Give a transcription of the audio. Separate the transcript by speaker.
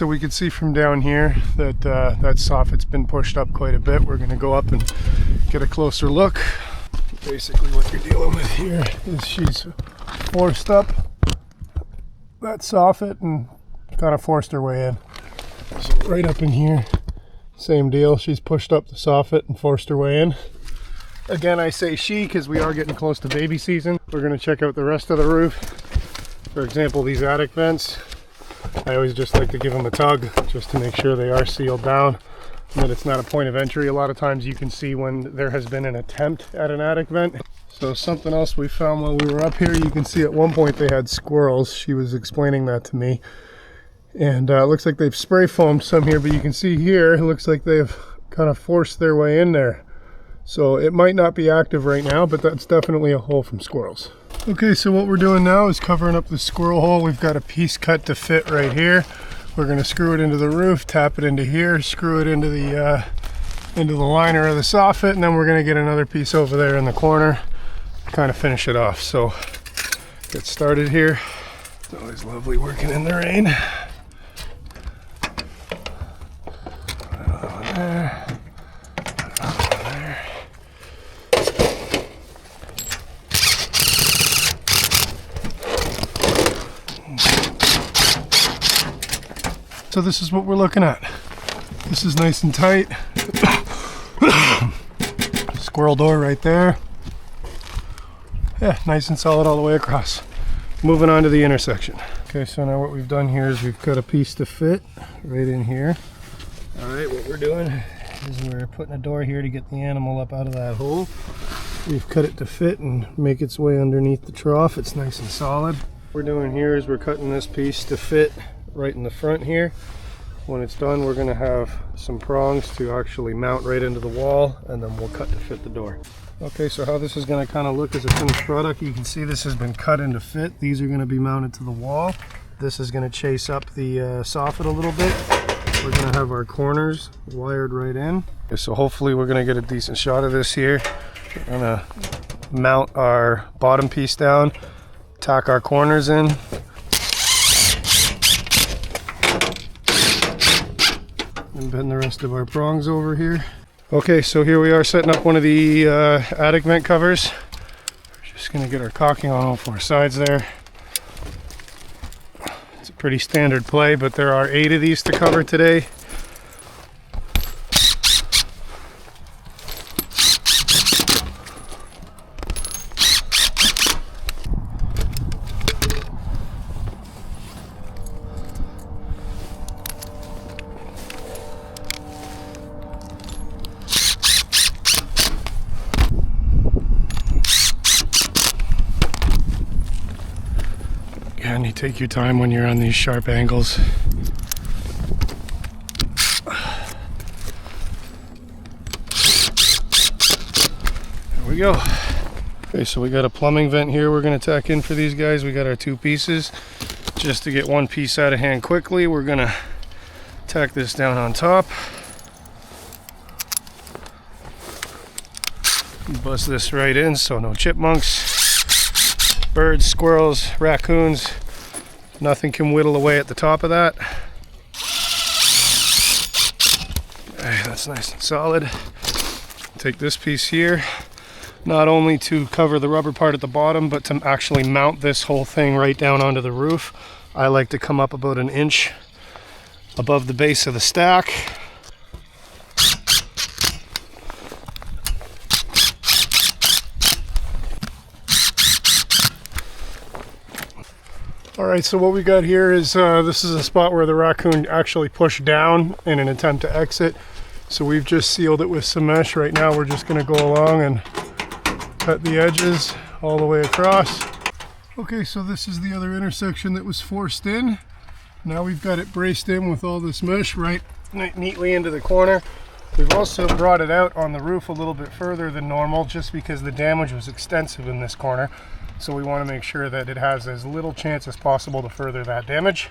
Speaker 1: So we can see from down here that that soffit's been pushed up quite a bit. We're going to go up and get a closer look. Basically what you're dealing with here is she's forced up that soffit and kind of forced her way in. So right up in here, same deal. She's pushed up the soffit and forced her way in. Again, I say she because we are getting close to baby season. We're going to check out the rest of the roof. For example, these attic vents. I always just like to give them a tug just to make sure they are sealed down and that it's not a point of entry. A lot of times you can see when there has been an attempt at an attic vent. So something else we found while we were up here, you can see at one point they had squirrels. She was explaining that to me. And it looks like they've spray foamed some here, but you can see here, it looks like they've kind of forced their way in there. So it might not be active right now, but that's definitely a hole from squirrels. Okay, so what we're doing now is covering up the squirrel hole. We've got a piece cut to fit right here. We're going to screw it into the roof, tap it into here, screw it into the liner of the soffit, and then we're going to get another piece over there in the corner, kind of finish it off. So get started here. It's always lovely working in the rain. Put another one there. Put another one there. So this is what we're looking at. This is nice and tight. Squirrel door right there. Yeah, nice and solid all the way across. Moving on to the intersection. Okay, so now what we've done here is we've cut a piece to fit right in here. All right, what we're doing is we're putting a door here to get the animal up out of that hole. We've cut it to fit and make its way underneath the trough. It's nice and solid. What we're doing here is we're cutting this piece to fit right in the front here. When it's done, we're going to have some prongs to actually mount right into the wall, and then we'll cut to fit the door. Okay, so how this is going to kind of look as a finished product, you can see this has been cut into fit. These are going to be mounted to the wall. This is going to chase up the soffit a little bit. We're going to have our corners wired right in. Okay, so hopefully we're going to get a decent shot of this here. We're going to mount our bottom piece down, tack our corners in. And bend the rest of our prongs over here. Okay, so here we are setting up one of the attic vent covers. We're just going to get our caulking on all four sides there. It's a pretty standard play, but there are 8 of these to cover today. And you take your time when you're on these sharp angles. There we go. Okay, so we got a plumbing vent here we're going to tack in for these guys. We got our 2 pieces. Just to get one piece out of hand quickly, we're going to tack this down on top. Bust this right in so no chipmunks, birds, squirrels, raccoons, nothing can whittle away at the top of that. Okay, that's nice and solid. Take this piece here, not only to cover the rubber part at the bottom, but to actually mount this whole thing right down onto the roof. I like to come up about 1 inch above the base of the stack. Alright, so what we got here is this is a spot where the raccoon actually pushed down in an attempt to exit. So we've just sealed it with some mesh. Right now we're just going to go along and cut the edges all the way across. Okay, so this is the other intersection that was forced in. Now we've got it braced in with all this mesh right neatly into the corner. We've also brought it out on the roof a little bit further than normal just because the damage was extensive in this corner. So we want to make sure that it has as little chance as possible to further that damage.